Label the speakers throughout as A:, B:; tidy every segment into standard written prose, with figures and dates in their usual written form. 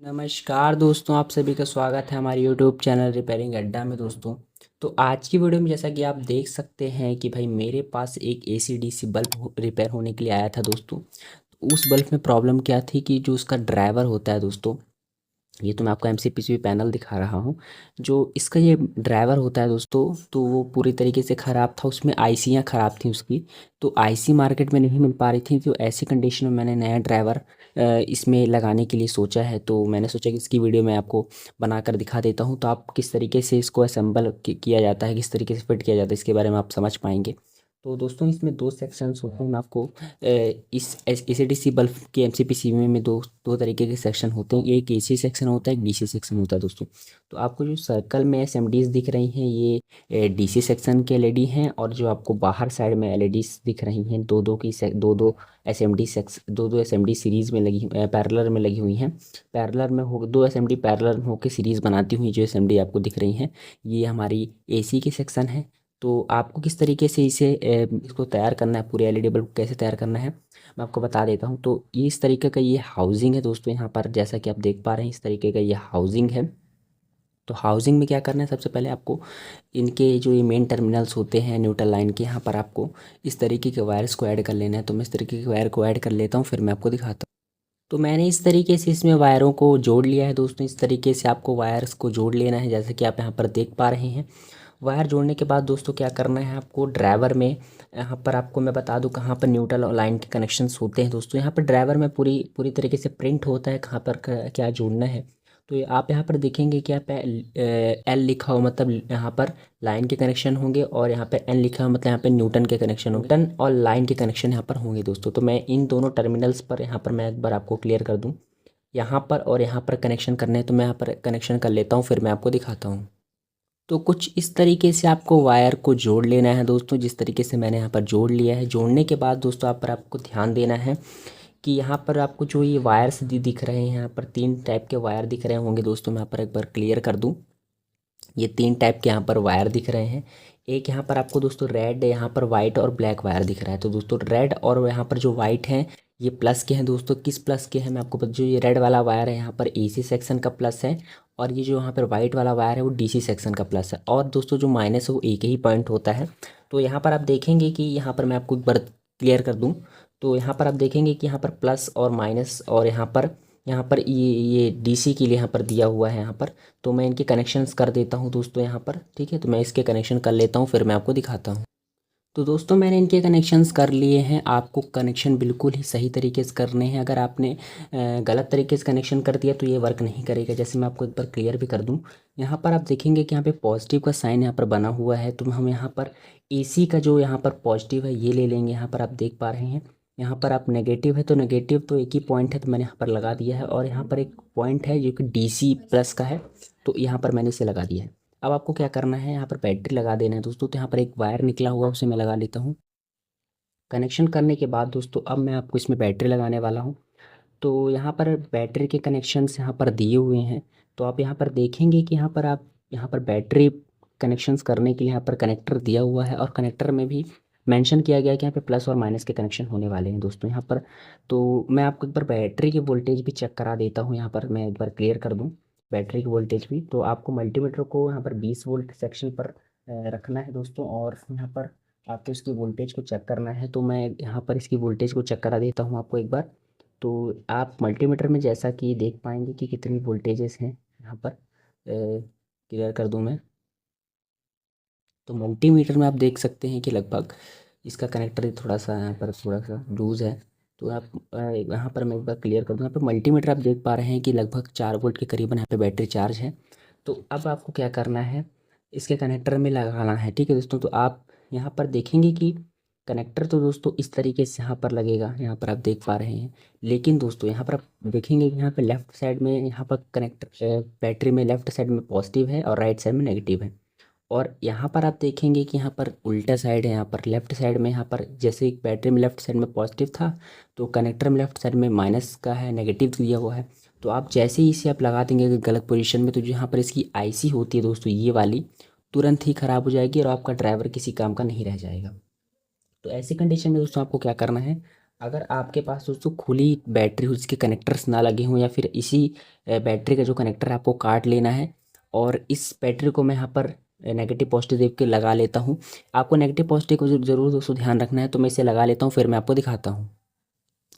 A: नमस्कार दोस्तों, आप सभी का स्वागत है हमारे यूट्यूब चैनल रिपेयरिंग अड्डा में दोस्तों। तो आज की वीडियो में जैसा कि आप देख सकते हैं कि भाई मेरे पास एक एसी डीसी बल्ब रिपेयर होने के लिए आया था दोस्तों। तो उस बल्ब में प्रॉब्लम क्या थी कि जो उसका ड्राइवर होता है दोस्तों, ये तो मैं आपको एमसीपीसीबी पैनल दिखा रहा हूँ। जो इसका ये ड्राइवर होता है दोस्तों, तो वो पूरी तरीके से ख़राब था, उसमें आईसियाँ ख़राब थी उसकी। तो आईसी मार्केट में नहीं मिल पा रही थी, तो ऐसी कंडीशन में मैंने नया ड्राइवर इसमें लगाने के लिए सोचा है। तो मैंने सोचा कि इसकी वीडियो मैं आपको बनाकर दिखा देता हूँ, तो आप किस तरीके से इसको असेंबल किया जाता है, किस तरीके से फिट किया जाता है, इसके बारे में आप समझ पाएंगे। तो दोस्तों इसमें दो सेक्शंस होते हैं। मैं आपको इस एसी बल्ब के एमसीपीसीबी में दो दो तरीके के सेक्शन होते हैं। एक एसी सेक्शन होता है, एक डीसी सेक्शन होता है दोस्तों। तो आपको जो सर्कल में एसएमडीज दिख रही हैं, ये डीसी सेक्शन के एलईडी हैं, और जो आपको बाहर साइड में एलईडीज दिख रही हैं, दो दो एसएमडी सीरीज में लगी, पैरेलल में लगी हुई हैं। पैरेलल में हो दो एसएमडी पैरेलल होकर सीरीज बनाती हुई जो एसएमडी आपको दिख रही हैं, ये हमारी एसी की सेक्शन है। तो आपको किस तरीके से इसको तैयार करना है, पूरे एलईडी बल्ब कैसे तैयार करना है, मैं आपको बता देता हूँ। तो ये इस तरीके का ये हाउसिंग है दोस्तों। यहाँ पर जैसा कि आप देख पा रहे हैं, इस तरीके का ये हाउसिंग है। तो हाउसिंग में क्या करना है, सबसे पहले आपको इनके जो ये मेन टर्मिनल्स होते हैं न्यूट्रल लाइन के, यहाँ पर आपको इस तरीके के वायर्स को ऐड कर लेना है। तो मैं इस तरीके के वायर को ऐड कर लेता हूँ, फिर मैं आपको दिखाता हूँ। तो मैंने इस तरीके से इसमें वायरों को जोड़ लिया है दोस्तों। इस तरीके से आपको वायर्स को जोड़ लेना है, जैसे कि आप यहाँ पर देख पा रहे हैं। वायर जोड़ने के बाद दोस्तों क्या करना है आपको, ड्राइवर में यहाँ पर आपको मैं बता दूँ कहाँ पर न्यूट्रल लाइन के कनेक्शंस होते हैं दोस्तों। यहाँ पर ड्राइवर में पूरी पूरी तरीके से प्रिंट होता है कहाँ पर क्या जोड़ना है। तो ये आप यहाँ पर देखेंगे कि यहाँ पे एल लिखा हो, मतलब यहाँ पर लाइन के कनेक्शन होंगे, और यहाँ पे एन लिखा हो मतलब यहाँ पे न्यूटन के कनेक्शन होंगे। न्यूटन और लाइन के कनेक्शन यहाँ पर होंगे दोस्तों। तो मैं इन दोनों टर्मिनल्स पर यहाँ पर मैं एक बार आपको क्लियर कर दूँ, यहाँ पर और यहाँ पर कनेक्शन करने हैं। तो मैं यहाँ पर कनेक्शन कर लेता हूँ, फिर मैं आपको दिखाता हूँ। तो कुछ इस तरीके से आपको वायर को जोड़ लेना है दोस्तों, जिस तरीके से मैंने यहाँ पर जोड़ लिया है। जोड़ने के बाद दोस्तों आप पर आपको ध्यान देना है कि यहाँ पर आपको जो ये वायर्स दिख रहे हैं, यहाँ पर तीन टाइप के वायर दिख रहे होंगे दोस्तों। मैं यहाँ पर एक बार क्लियर कर दूँ, ये तीन टाइप के यहाँ पर वायर दिख रहे हैं। एक यहाँ पर आपको दोस्तों रेड, यहाँ पर वाइट और ब्लैक वायर दिख रहा है। तो दोस्तों रेड और यहाँ पर जो वाइट हैं, ये प्लस के हैं दोस्तों। किस प्लस के हैं मैं आपको बता, जो ये रेड वाला वायर है यहाँ पर एसी सेक्शन का प्लस है, और ये जो यहाँ पर वाइट वाला वायर है वो डीसी सेक्शन का प्लस है। और दोस्तों जो माइनस है वो एक ही पॉइंट होता है। तो यहाँ पर आप देखेंगे कि यहाँ पर मैं आपको एक बार क्लियर कर दूँ, तो यहाँ पर आप देखेंगे कि यहाँ पर प्लस और माइनस, और यहाँ पर ये डीसी के लिए यहाँ पर दिया हुआ है यहाँ पर। तो मैं इनके कनेक्शंस कर देता हूँ दोस्तों यहाँ पर, ठीक है। तो मैं इसके कनेक्शन कर लेता हूँ, फिर मैं आपको दिखाता हूँ। तो दोस्तों मैंने इनके कनेक्शंस कर लिए हैं। आपको कनेक्शन बिल्कुल ही सही तरीके से करने हैं। अगर आपने गलत तरीके से कनेक्शन कर दिया तो ये वर्क नहीं करेगा। जैसे मैं आपको एक बार क्लियर भी कर दूँ, यहाँ पर आप देखेंगे कि यहाँ पे पॉजिटिव का साइन यहाँ पर बना हुआ है। तो हम यहाँ पर एसी का जो यहाँ पर पॉजिटिव है ये ले लेंगे। यहाँ पर आप देख पा रहे हैं, यहाँ पर आप नेगेटिव है, तो नेगेटिव तो एक ही पॉइंट है, तो मैंने यहाँ पर लगा दिया है। और यहाँ पर एक पॉइंट है जो कि डीसी प्लस का है, तो यहाँ पर मैंने इसे लगा दिया है। अब आपको क्या करना है, यहाँ पर बैटरी लगा देना है दोस्तों। तो यहाँ पर एक वायर निकला हुआ उसे मैं लगा लेता हूँ। कनेक्शन करने के बाद दोस्तों अब मैं आपको इसमें बैटरी लगाने वाला हूँ। तो यहाँ पर बैटरी के कनेक्शंस यहाँ पर दिए हुए हैं। तो आप यहाँ पर देखेंगे कि यहाँ पर बैटरी कनेक्शंस करने के लिए यहाँ पर कनेक्टर दिया हुआ है, और कनेक्टर में भी मेंशन किया गया है कि यहाँ पे प्लस और माइनस के कनेक्शन होने वाले हैं दोस्तों यहाँ पर। तो मैं आपको एक बार बैटरी की वोल्टेज भी चेक करा देता हूँ। यहाँ पर मैं एक बार क्लियर कर दूँ बैटरी की वोल्टेज भी। तो आपको मल्टीमीटर को यहाँ पर 20 वोल्ट सेक्शन पर रखना है दोस्तों, और यहाँ पर आपको इसकी वोल्टेज को चेक करना है। तो मैं यहाँ पर इसकी वोल्टेज को चेक करा देता हूँ आपको एक बार। तो आप मल्टीमीटर में जैसा कि देख पाएंगे कि कितनी वोल्टेजेस हैं यहाँ पर, क्लियर कर दूं मैं। तो मल्टीमीटर में आप देख सकते हैं कि लगभग इसका कनेक्टर थोड़ा सा यहाँ पर थोड़ा सा लूज़ है। तो आप यहाँ पर मैं एक बार क्लियर कर दूँ, यहाँ पर मल्टीमीटर आप देख पा रहे हैं कि लगभग 4 वोल्ट के करीबन यहाँ पे बैटरी चार्ज है। तो अब आपको क्या करना है, इसके कनेक्टर में लगाना है, ठीक है दोस्तों। तो आप यहाँ पर देखेंगे कि कनेक्टर तो दोस्तों इस तरीके से यहाँ पर लगेगा, यहाँ पर आप देख पा रहे हैं। लेकिन दोस्तों यहाँ पर आप देखेंगे कि यहाँ पर लेफ्ट साइड में यहाँ पर कनेक्टर बैटरी में लेफ्ट साइड में पॉजिटिव है और राइट साइड में नेगेटिव है। और यहाँ पर आप देखेंगे कि यहाँ पर उल्टा साइड है, यहाँ पर लेफ्ट साइड में यहाँ पर जैसे एक बैटरी में लेफ्ट साइड में पॉजिटिव था, तो कनेक्टर में लेफ्ट साइड में माइनस का है, नेगेटिव दिया हुआ है। तो आप जैसे ही इसे आप लगा देंगे गलत पोजीशन में, तो जो यहाँ पर इसकी आईसी होती है दोस्तों ये वाली, तुरंत ही ख़राब हो जाएगी और आपका ड्राइवर किसी काम का नहीं रह जाएगा। तो ऐसी कंडीशन में दोस्तों आपको क्या करना है, अगर आपके पास दोस्तों खुली बैटरी हो जिसके कनेक्टर्स ना लगे हों, या फिर इसी बैटरी का जो कनेक्टर है आपको काट लेना है, और इस बैटरी को मैं यहाँ पर नेगेटिव पॉजिटिव देख के लगा लेता हूँ। आपको नेगेटिव पॉजिटिव को ज़रूर दोस्तों ध्यान रखना है, तो मैं इसे लगा लेता हूँ, फिर मैं आपको दिखाता हूँ।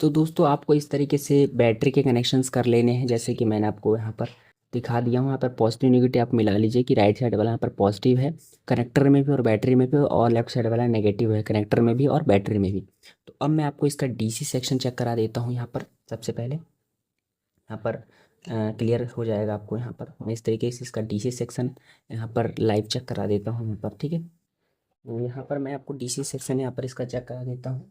A: तो दोस्तों आपको इस तरीके से बैटरी के कनेक्शंस कर लेने हैं, जैसे कि मैंने आपको यहाँ पर दिखा दिया हूँ। यहाँ पर पॉजिटिव नेगेटिव आप मिला लीजिए कि राइट साइड वाला यहाँ पर पॉजिटिव है कनेक्टर में भी और बैटरी में भी, और लेफ्ट साइड वाला नेगेटिव है कनेक्टर में भी और बैटरी में भी। तो अब मैं आपको इसका डीसी सेक्शन चेक करा देता हूँ। यहाँ पर सबसे पहले यहाँ पर क्लियर हो जाएगा आपको। यहाँ पर मैं इस तरीके से इसका डीसी सेक्शन यहाँ पर लाइव चेक करा देता हूँ यहाँ पर, ठीक है। तो यहाँ पर मैं आपको डीसी सेक्शन यहाँ पर इसका चेक करा देता हूँ।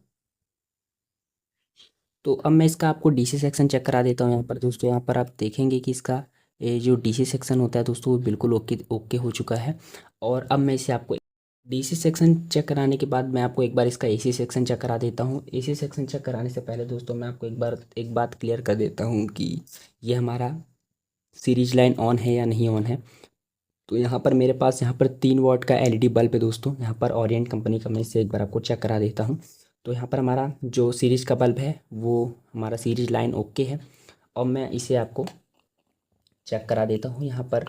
A: तो अब मैं इसका आपको डीसी सेक्शन चेक करा देता हूँ यहाँ पर दोस्तों। यहाँ पर आप देखेंगे कि इसका ये जो डीसी सेक्शन होता है दोस्तों वो बिल्कुल ओके ओके हो चुका है। और अब मैं इसे आपको डीसी सेक्शन चेक कराने के बाद मैं आपको एक बार इसका एसी सेक्शन चेक करा देता हूँ। एसी सेक्शन चेक कराने से पहले दोस्तों मैं आपको एक बात क्लियर कर देता हूँ कि ये हमारा सीरीज लाइन ऑन है या नहीं ऑन है। तो यहाँ पर मेरे पास यहाँ पर 3 वाट का एलईडी बल्ब है दोस्तों, यहाँ पर ओरिएंट कंपनी का। मैं इसे एक बार आपको चेक करा देता हूँ। तो यहाँ पर हमारा जो सीरीज का बल्ब है वो हमारा सीरीज लाइन ओके है। और मैं इसे आपको चेक करा देता हूँ। यहाँ पर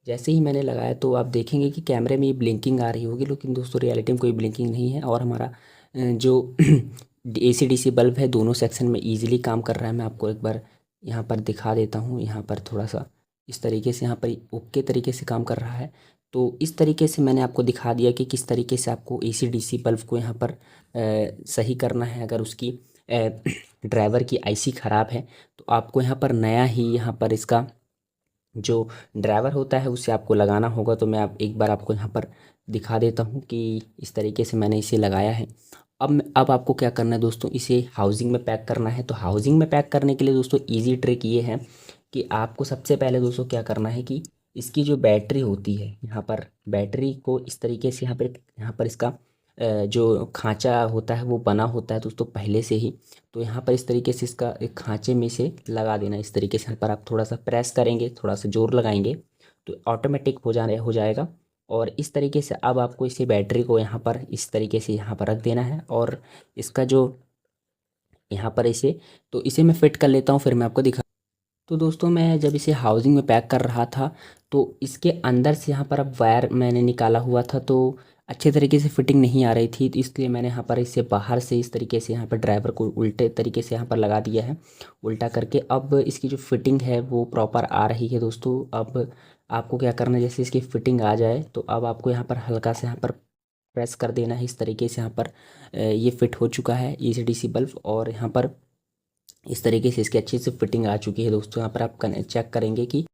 A: जैसे ही मैंने लगाया तो आप देखेंगे कि कैमरे में ब्लिंकिंग आ रही होगी, लेकिन दोस्तों रियलिटी में कोई ब्लिंकिंग नहीं है। और हमारा जो एसी डीसी बल्ब है दोनों सेक्शन में ईजिली काम कर रहा है। मैं आपको एक बार यहाँ पर दिखा देता हूँ। यहाँ पर थोड़ा सा इस तरीके से यहाँ पर ओके तरीके से काम कर रहा है। तो इस तरीके से मैंने आपको दिखा दिया कि किस तरीके से आपको एसी डीसी बल्ब को यहाँ पर सही करना है। अगर उसकी ड्राइवर की आईसी ख़राब है तो आपको यहाँ पर नया ही यहाँ पर इसका जो ड्राइवर होता है उसे आपको लगाना होगा। तो मैं आप एक बार आपको यहाँ पर दिखा देता हूँ कि इस तरीके से मैंने इसे लगाया है। अब आपको क्या करना है दोस्तों, इसे हाउसिंग में पैक करना है। तो हाउसिंग में पैक करने के लिए दोस्तों इजी ट्रिक ये है कि आपको सबसे पहले दोस्तों क्या करना है कि इसकी जो बैटरी होती है यहाँ पर बैटरी को इस तरीके से यहाँ पर इसका जो खांचा होता है वो बना होता है दोस्तों पहले से ही। तो यहाँ पर इस तरीके से इसका एक खांचे में से लगा देना। इस तरीके से यहाँ पर आप थोड़ा सा प्रेस करेंगे, थोड़ा सा जोर लगाएंगे तो ऑटोमेटिक हो जाएगा। और इस तरीके से अब आपको इसी बैटरी को यहाँ पर इस तरीके से यहाँ पर रख देना है। और इसका जो यहाँ पर इसे मैं फिट कर लेता हूँ, फिर मैं आपको दिखा। तो दोस्तों मैं जब इसे हाउसिंग में पैक कर रहा था तो इसके अंदर से यहाँ पर अब वायर मैंने निकाला हुआ था, तो अच्छे तरीके से फिटिंग नहीं आ रही थी। तो इसलिए मैंने यहाँ पर इसे बाहर से इस तरीके से यहाँ पर ड्राइवर को उल्टे तरीके से यहाँ पर लगा दिया है, उल्टा करके। अब इसकी जो फिटिंग है वो प्रॉपर आ रही है दोस्तों। अब आपको क्या करना है, जैसे इसकी फिटिंग आ जाए तो अब आपको यहाँ पर हल्का से यहाँ पर प्रेस कर देना है। इस तरीके से यहाँ पर ये फिट हो चुका है एसी डीसी बल्ब। और यहाँ पर इस तरीके से इसकी अच्छे से फिटिंग आ चुकी है दोस्तों। यहाँ पर आप चेक करेंगे कि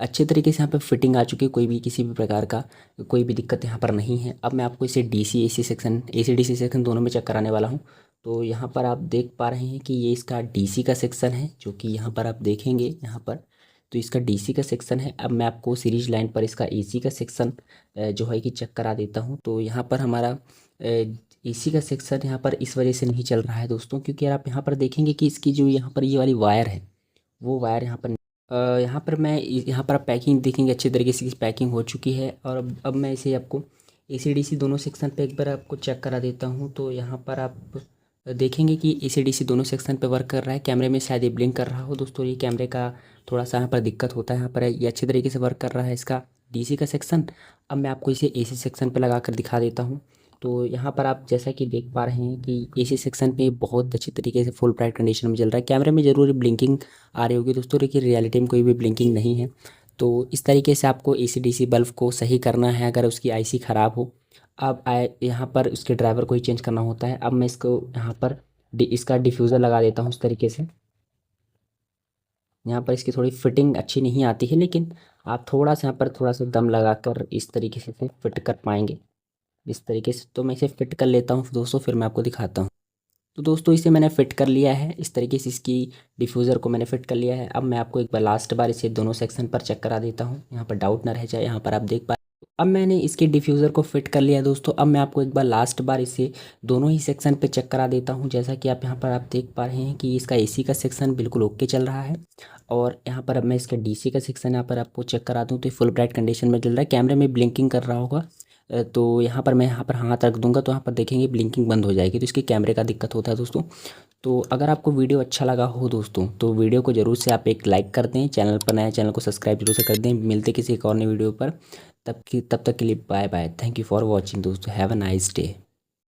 A: अच्छे तरीके से यहाँ पे फिटिंग आ चुकी है, कोई भी किसी भी प्रकार का कोई भी दिक्कत यहाँ पर नहीं है। अब मैं आपको इसे DC AC section AC DC section दोनों में चेक कराने वाला हूँ। तो यहाँ पर आप देख पा रहे हैं कि ये इसका डीसी का सेक्शन है, जो कि यहाँ पर आप देखेंगे यहाँ पर। तो इसका डीसी का सेक्शन है। अब मैं आपको सीरीज लाइन पर इसका एसी का सेक्शन जो है कि चेक करा देता हूँ। तो यहाँ पर हमारा एसी का सेक्शन यहाँ पर इस वजह से नहीं चल रहा है दोस्तों, क्योंकि आप यहाँ पर देखेंगे कि इसकी जो यहाँ पर ये वाली वायर है वो वायर यहाँ पर यहाँ पर मैं यहाँ पर आप पैकिंग देखेंगे अच्छे तरीके से पैकिंग हो चुकी है। और अब मैं इसे आपको एसी डीसी दोनों सेक्शन पे एक बार आपको चेक करा देता हूँ। तो यहाँ पर आप देखेंगे कि एसी डीसी दोनों सेक्शन पे वर्क कर रहा है। कैमरे में शायद ये ब्लिंक कर रहा हो दोस्तों, ये कैमरे का थोड़ा सा यहाँ पर दिक्कत होता है। यहाँ पर ये अच्छे तरीके से वर्क कर रहा है इसका डीसी का सेक्शन। अब मैं आपको इसे एसी सेक्शन पर लगा कर दिखा देता हूँ। तो यहाँ पर आप जैसा कि देख पा रहे हैं कि एसी सेक्शन पे बहुत अच्छी तरीके से फुल ब्राइट कंडीशन में चल रहा है। कैमरे में ज़रूर ब्लिंकिंग आ रही होगी दोस्तों, लेकिन रियलिटी में कोई भी ब्लिंकिंग नहीं है। तो इस तरीके से आपको एसी डीसी बल्ब को सही करना है अगर उसकी आईसी ख़राब हो। अब यहाँ पर उसके ड्राइवर को ही चेंज करना होता है। अब मैं इसको यहाँ पर इसका डिफ्यूज़र लगा देता हूँ इस तरीके से। यहाँ पर इसकी थोड़ी फिटिंग अच्छी नहीं आती है, लेकिन आप थोड़ा सा यहाँ पर थोड़ा सा दम लगा कर इस तरीके से फिट कर पाएंगे इस तरीके से। तो मैं इसे फिट कर लेता हूँ दोस्तों, फिर मैं आपको दिखाता हूँ। तो दोस्तों इसे मैंने फ़िट कर लिया है इस तरीके से, इसकी डिफ्यूज़र को मैंने फ़िट कर लिया है। अब मैं आपको एक बार लास्ट बार इसे दोनों सेक्शन पर चेक करा देता हूँ, यहाँ पर डाउट ना रह जाए। यहाँ पर आप देख पा अब मैंने इसके डिफ्यूज़र को फिट कर लिया दोस्तों। अब मैं आपको एक बार लास्ट बार इसे दोनों ही सेक्शन पे चेक करा देता हूँ। जैसा कि आप यहाँ पर आप देख पा रहे हैं कि इसका एसी का सेक्शन बिल्कुल ओके चल रहा है। और यहाँ पर अब मैं इसका डीसी का सेक्शन यहाँ पर आपको चेक करा दूँ तो फुल ब्राइट कंडीशन में चल रहा है। कैमरे में ब्लिंकिंग कर रहा होगा तो यहाँ पर मैं यहाँ पर हाथ रख दूंगा तो यहाँ पर देखेंगे ब्लिंकिंग बंद हो जाएगी, तो इसकी कैमरे का दिक्कत होता है दोस्तों। तो अगर आपको वीडियो अच्छा लगा हो दोस्तों तो वीडियो को ज़रूर से आप एक लाइक कर दें, चैनल पर नया चैनल को सब्सक्राइब जरूर से कर दें। मिलते किसी एक और नई वीडियो पर, तब तक के लिए bye bye. Thank you for watching दोस्तों, हैव अ नाइस डे।